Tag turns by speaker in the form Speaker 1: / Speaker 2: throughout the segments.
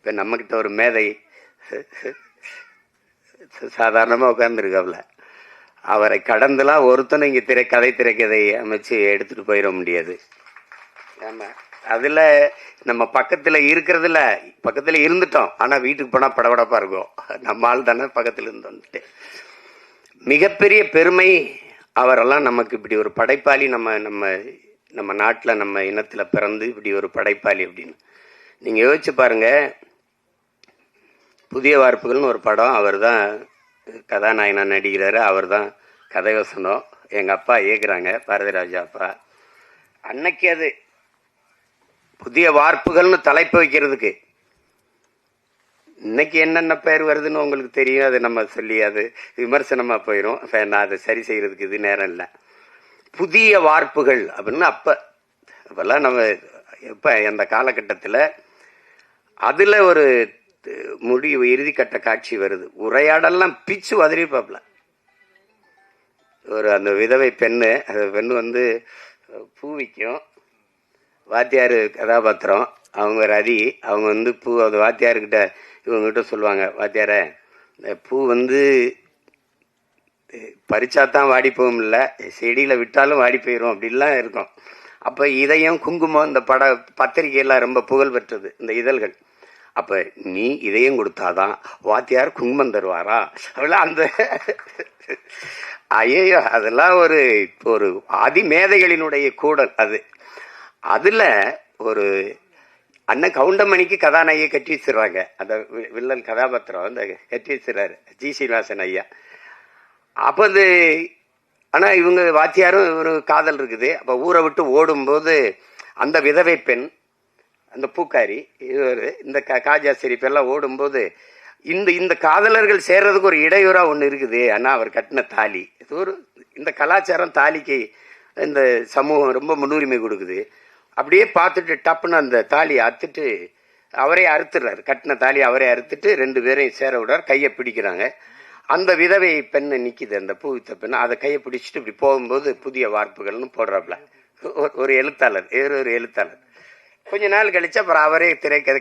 Speaker 1: இப்போ நம்மக்கிட்ட ஒரு மேதை சாதாரணமாக உட்கார்ந்துருக்காப்புல, அவரை கடந்துலாம் ஒருத்தனை இங்கே கதை திரைக்கதை அமைச்சு எடுத்துகிட்டு போயிட முடியாது. ஆமாம், அதில் நம்ம பக்கத்தில் இருக்கிறதுல பக்கத்தில் இருந்துட்டோம், ஆனால் வீட்டுக்கு போனால் படபடப்பாக இருக்கும். நம்ம ஆள் தானே பக்கத்தில் இருந்து வந்துட்டு. மிகப்பெரிய பெருமை அவரெல்லாம் நமக்கு இப்படி ஒரு படைப்பாளி நம்ம நம்ம நம்ம நாட்டில் நம்ம இனத்தில் பிறந்து இப்படி ஒரு படைப்பாளி அப்படின்னு நீங்கள் யோசிச்சு பாருங்க. புதிய வார்ப்புகள்னு ஒரு படம், அவர் தான் கதாநாயகனா நடிக்கிறாரு, அவர் தான் கதை வசனம், எங்கள் அப்பா இயக்குறாங்க, பாரதிராஜா அப்பா. அன்னைக்கு அது புதிய வார்ப்புகள்னு தலைப்பு வைக்கிறதுக்கு இன்னைக்கு என்னென்ன பேர் வருதுன்னு உங்களுக்கு தெரியும். அது நம்ம சொல்லி அது விமர்சனமாக போயிடும். நான் அதை சரி செய்யறதுக்கு இது நேரம் இல்லை. புதிய வார்ப்புகள் அப்படின்னு அப்பெல்லாம் நம்ம எப்போ அந்த காலகட்டத்தில் அதில் ஒரு முடிவு இறுதிக்கட்ட காட்சி வருது. உரையாடெல்லாம் பிச்சு உதறிப்பாப்ல. ஒரு அந்த விதவை பெண்ணு, அந்த பெண்ணு வந்து பூ விற்கும், வாத்தியார் கதாபாத்திரம், அவங்க ரதி, அவங்க வந்து பூ அந்த வாத்தியார்கிட்ட இவங்ககிட்ட சொல்லுவாங்க, வாத்தியார இந்த பூ வந்து பறிச்சாதான் வாடி போகும், இல்லை செடியில் விட்டாலும் வாடி போயிடும் அப்படிலாம் இருக்கும். அப்போ இதயம் குங்குமம் இந்த பத்திரிகையெல்லாம் ரொம்ப புகழ் பெற்றது இந்த இதழ்கள். அப்போ நீ இதயம் கொடுத்தாதான் வாத்தியார் குங்குமம் தருவாரா அப்படிலாம் அந்த ஐயோ, அதெல்லாம் ஒரு ஒரு அதிமேதைகளினுடைய கூடல் அது. அதில் ஒரு அண்ணன் கவுண்டமணிக்கு கதாநாயகியை கட்டி வச்சிடுறாங்க. அந்த வில்லன் கதாபாத்திரம் அந்த கட்டி வச்சிடறாரு ஜி சீனிவாசன் ஐயா. அப்போ அது ஆனால் இவங்க வாத்தியாரும் ஒரு காதல் இருக்குது. அப்போ ஊரை விட்டு ஓடும்போது அந்த விதவை பெண், அந்த பூக்காரி, இவர் இந்த காஜா ஷெரீப் எல்லாம் ஓடும்போது இந்த காதலர்கள் சேர்றதுக்கு ஒரு இடையூறாக ஒன்று இருக்குது. ஆனால் அவர் கட்டின தாலி, இது ஒரு இந்த கலாச்சாரம் தாலிக்கு இந்த சமூகம் ரொம்ப முன்னுரிமை கொடுக்குது. அப்படியே பார்த்துட்டு டப்புன்னு அந்த தாலியை அறுத்துட்டு அவரே அறுத்துடுறாரு. கட்டின தாலி அவரே அறுத்துட்டு 2 பேரையும் சேர விடுறார். கையை பிடிக்கிறாங்க. அந்த விதவை பெண்ணை நிற்கிது, அந்த பூவித்த பெண்ணை, அதை கையை பிடிச்சிட்டு இப்படி போகும்போது புதிய வார்ப்புகள்னு போடுறாப்புல ஒரு எழுத்தாளர், ஒரு எழுத்தாளர். கொஞ்ச நாள் கழிச்சு அப்புறம் அவரே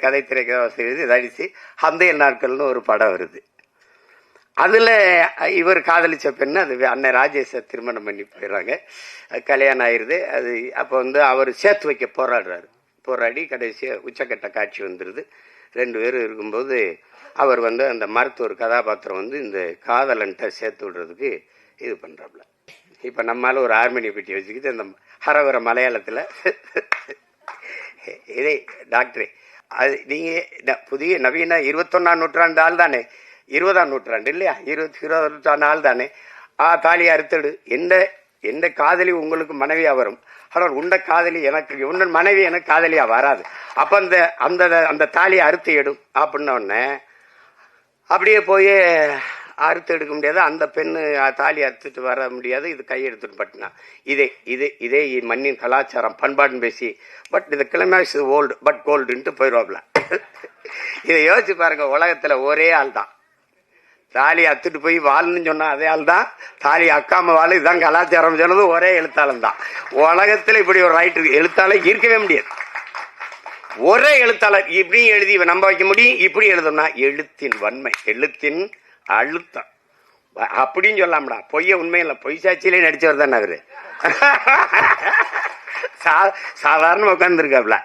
Speaker 1: கதை திரைக்கதை அடிச்சு அந்த நாட்கள்னு ஒரு படம் வருது. அதில் இவர் காதலிச்ச பெண்ணு அது அண்ணன் ராஜேஷை திருமணம் பண்ணி போயிடுறாங்க. கல்யாணம் ஆயிடுது. அது அப்போ வந்து அவர் சேர்த்து வைக்க போராடி கடைசியாக உச்சக்கட்ட காட்சி வந்துடுது. 2 பேரும் இருக்கும்போது அவர் வந்து அந்த மருத்துவர் கதாபாத்திரம் வந்து இந்த காதலன்ட்ட சேர்த்து விடுறதுக்கு இது பண்ணுறாப்புல. இப்போ நம்மளால ஒரு ஹார்மோனிய பெட்டி வச்சுக்கிட்டு அந்த ஹரவர மலையாளத்தில் இதே டாக்டரே, அது நீங்கள் புதிய நவீன 21ஆம் நூற்றாண்டு ஆள் தானே, 20ஆம் நூற்றாண்டு இல்லையா, 20ஆம் நூற்றாண்டு ஆள் தானே, தாலியை அறுத்தடு, எந்த காதலி உங்களுக்கு மனைவியா வரும், ஆனால் உண்ட காதலி எனக்கு, உன்ன மனைவி எனக்கு காதலியா வராது. அப்போ அந்த அந்த தாலியை அறுத்து எடும் அப்படின்ன உடனே அப்படியே போய் அறுத்து எடுக்க முடியாது. அந்த பெண்ணு தாலி அறுத்துட்டு வர முடியாது. இது கையெடுத்துட்டு பட்டினா இதே மண்ணின் கலாச்சாரம் பண்பாடுன்னு பேசி பட் இந்த கிளைமேக்ஸ் ஓல்டு பட் கோல்டுன்ட்டு போயிடுவாப்ல. இதை யோசிச்சு பாருங்க. உலகத்தில் ஒரே ஆள் தான் தாலி அத்துட்டு போய் வாழ்னு சொன்னா அதே ஆள் தான் தாலி அக்காம வாழ், இதுதான் கலாச்சாரம் சொன்னது ஒரே எழுத்தாளன் தான். உலகத்தில் இப்படி ஒரு ரைட்டு எழுத்தாளர் இருக்கவே முடியாது. ஒரே எழுத்தாளர் இப்படி எழுதி நம்ப வைக்க முடியும். இப்படி எழுதணும்னா எழுத்தின் வன்மை, எழுத்தின் அழுத்தம் அப்படின்னு சொல்லாமடா. பொய்ய உண்மையில பொய் சாட்சியிலே நடிச்சவர் தானே அவரு. சாதாரண உட்கார்ந்துருக்காப்ல.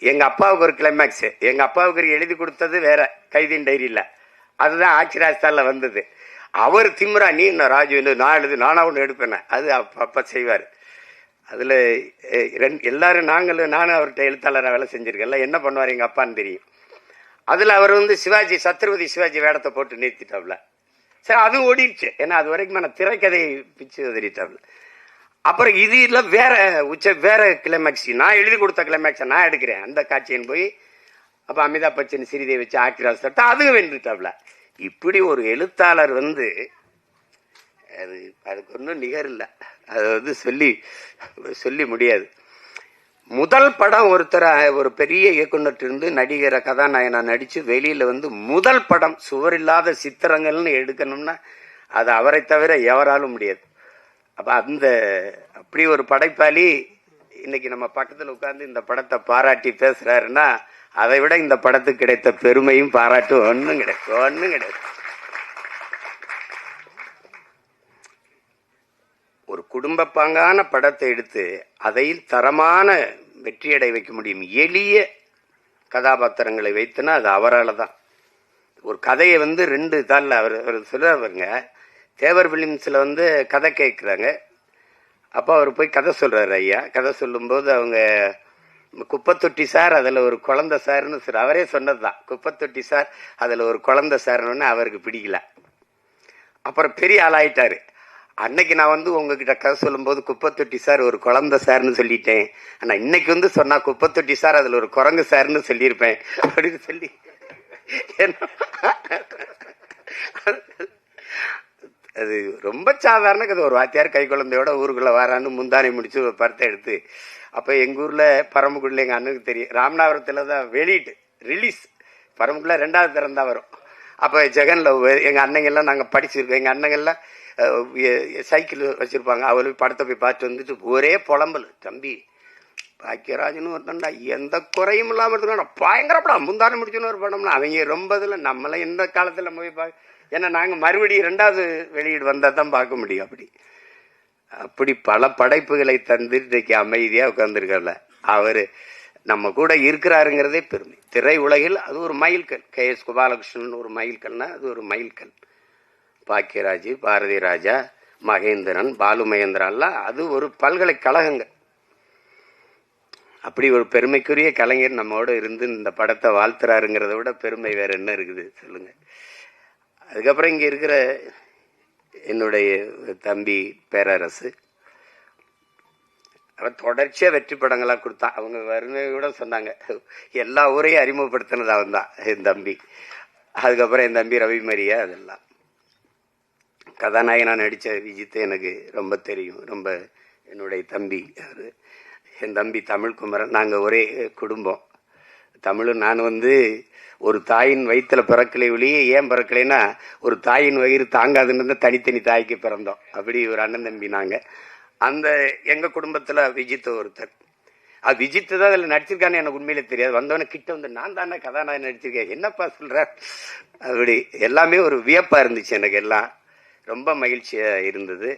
Speaker 1: எங்க அப்பாவுக்கு ஒரு கிளைமேக்ஸ், எங்க அப்பாவுக்கு எழுதி கொடுத்தது வேற, கைதின் டைரியில, அதுதான் ஆட்சி ராஜஸ்தான்ல வந்தது. அவர் திமுறா, நீ என்ன ராஜு நான் எழுது, நானா ஒன்று எடுப்பேன், அது அப்ப செய்வார். அதுல எல்லாரும் நானும் அவர்கிட்ட எழுத்தாளராக வேலை செஞ்சிருக்கேன். என்ன பண்ணுவார் எங்க அப்பான்னு தெரியும். அதுல அவர் வந்து சிவாஜி, சத்ரபதி சிவாஜி வேடத்தை போட்டு நிறுத்திட்டாப்ல. சரி, அதுவும் ஓடிடுச்சு. ஏன்னா அது வரைக்கும் நான் திரைக்கதை பிச்சு உதறிட்டாப்ல. அப்புறம் இது இல்லை வேற கிளைமேக்ஸ், நான் எழுதி கொடுத்த கிளைமேக்ஸை நான் எடுக்கிறேன் அந்த காட்சின்னு போய் அப்போ அமிதாப் பச்சன் ஸ்ரீதேவி வச்சு ஆக்டிராஸ் தட்டா அதுவும் வென்றுட்டாப்ல. இப்படி ஒரு எழுத்தாளர் வந்து அதுக்கு ஒன்றும் நிகர் இல்லை. அது வந்து சொல்லி முடியாது. முதல் படம் ஒரு பெரிய இயக்குனர்கிட்ட நடிகரை கதாநாயகனா நடிச்சு வெளியில வந்து முதல் படம் சுவரில்லாத சித்திரங்கள்னு எடுக்கணும்னா அது அவரை தவிர எவராலும் முடியாது. அப்ப அப்படி ஒரு படைப்பாளி இன்னைக்கு நம்ம பக்கத்தில் உட்கார்ந்து இந்த படத்தை பாராட்டி பேசுறாருன்னா அதை விட இந்த படத்துக்கு கிடைத்த பெருமையும் பாராட்டும் ஒன்றும் கிடையாது. ஒரு குடும்ப பாங்கான படத்தை எடுத்து அதையில் தரமான வெற்றியடை வைக்க முடியும். எளிய கதாபாத்திரங்களை வைத்துனா அது அவரால் தான். ஒரு கதையை 2 தாளில் அவர் சொல்லுவாருங்க. தேவர் பிலிம்ஸில் கதை கேட்குறாங்க. அப்போ அவர் போய் கதை சொல்கிறாரு. ஐயா கதை சொல்லும்போது அவங்க குப்பத்தொட்டி சார் அதில் ஒரு குழந்தை சார்னு அவரே சொன்னது தான். குப்பத்தொட்டி சார் அதில் ஒரு குழந்தை சார்னு அவருக்கு பிடிக்கல. அப்புறம் பெரிய ஆளாயிட்டாரு. அன்னைக்கு நான் உங்ககிட்ட கதை சொல்லும்போது குப்பத்தொட்டி சார் ஒரு குழந்தை சார்னு சொல்லிட்டேன். ஆனால் இன்னைக்கு சொன்னா குப்பத்தொட்டி சார் அதில் ஒரு குரங்கு சார்னு சொல்லியிருப்பேன் அப்படின்னு சொல்லி அது ரொம்ப சாதாரண கதை. ஒரு வாத்தியார் கை குழந்தையோட ஊருக்குள்ள வரான்னு முந்தானை முடிச்சு ஒரு படத்தை எடுத்து, அப்போ எங்கள் ஊரில் பரமக்குடியில் எங்கள் அண்ணனுக்கு தெரியும், ராமநாதபுரத்தில் தான் வெளியிட்டு ரிலீஸ். பரமக்குடில 2வது தரம் தான் வரும். அப்போ ஜெகன்ல எங்கள் அண்ணங்கள்லாம் நாங்கள் படிச்சிருக்கோம். எங்கள் அண்ணங்கள்லாம் சைக்கிள் வச்சுருப்பாங்க. அவளுக்கு படத்தை போய் பார்த்துட்டு வந்துட்டு ஒரே புலம்பல், தம்பி பாக்கியராஜன்னு ஒருத்தண்டா எந்த குறையும் இல்லாமல் இருக்குன்னா பயங்கர படம், முந்தானை முடிச்சுன்னு ஒரு படம்னா அவங்க ரொம்ப இதில் நம்மளாம் எந்த காலத்தில் போய் ஏன்னா நாங்கள் மறுபடியும் 2வது வெளியீடு வந்தால் தான் பார்க்க முடியும். அப்படி பல படைப்புகளை தந்து இன்றைக்கு அமைதியாக உட்கார்ந்துருக்கல அவர் நம்ம கூட இருக்கிறாருங்கிறதே பெருமை. திரை உலகில் அது ஒரு மைல்கல். KS கோபாலகிருஷ்ணன் ஒரு மைல்கல்னா அது ஒரு மைல்கல். பாக்கியராஜ், பாரதி ராஜா, மகேந்திரன், பாலு மகேந்திரன்லாம் அது ஒரு பல்கலைக்கழகங்கள். அப்படி ஒரு பெருமைக்குரிய கலைஞர் நம்மோட இருந்து இந்த படத்தை வாழ்த்துறாருங்கிறத விட பெருமை வேற என்ன இருக்குது சொல்லுங்க. அதுக்கப்புறம் இங்கே இருக்கிற என்னுடைய தம்பி பேரரசு, அவன் தொடர்ச்சியாக வெற்றி படங்களாக கொடுத்தான். அவங்க வருணை கூட சொன்னாங்க, எல்லா ஊரையும் அறிமுகப்படுத்தினது அவன் தான் என் தம்பி. அதுக்கப்புறம் என் தம்பி ரவி மரியா, அதெல்லாம் கதாநாயகனாக நடித்த விஜித் எனக்கு ரொம்ப தெரியும். ரொம்ப என்னுடைய தம்பி அவர். என் தம்பி தமிழ்குமரன். நாங்கள் ஒரே குடும்பம். தமிழும் நான் ஒரு தாயின் வயிற்றுல பிறக்கலை ஒளியே. ஏன் பிறக்கலைன்னா ஒரு தாயின் வயிறு தாங்காதுன்னு தனித்தனி தாய்க்கு பிறந்தோம். அப்படி ஒரு அண்ணன் தம்பி நாங்கள். அந்த எங்கள் குடும்பத்தில் விஜித் ஒருத்தர். விஜித் தான் அதில் நடிச்சிருக்கான்னு எனக்கு உண்மையிலே தெரியாது. வந்தவொடனே கிட்ட நான் தானே கதாநாயகன் நடிச்சிருக்கேன், என்னப்பா சொல்கிற. அப்படி எல்லாமே ஒரு வியப்பாக இருந்துச்சு எனக்கு. எல்லாம் ரொம்ப மகிழ்ச்சியாக இருந்தது.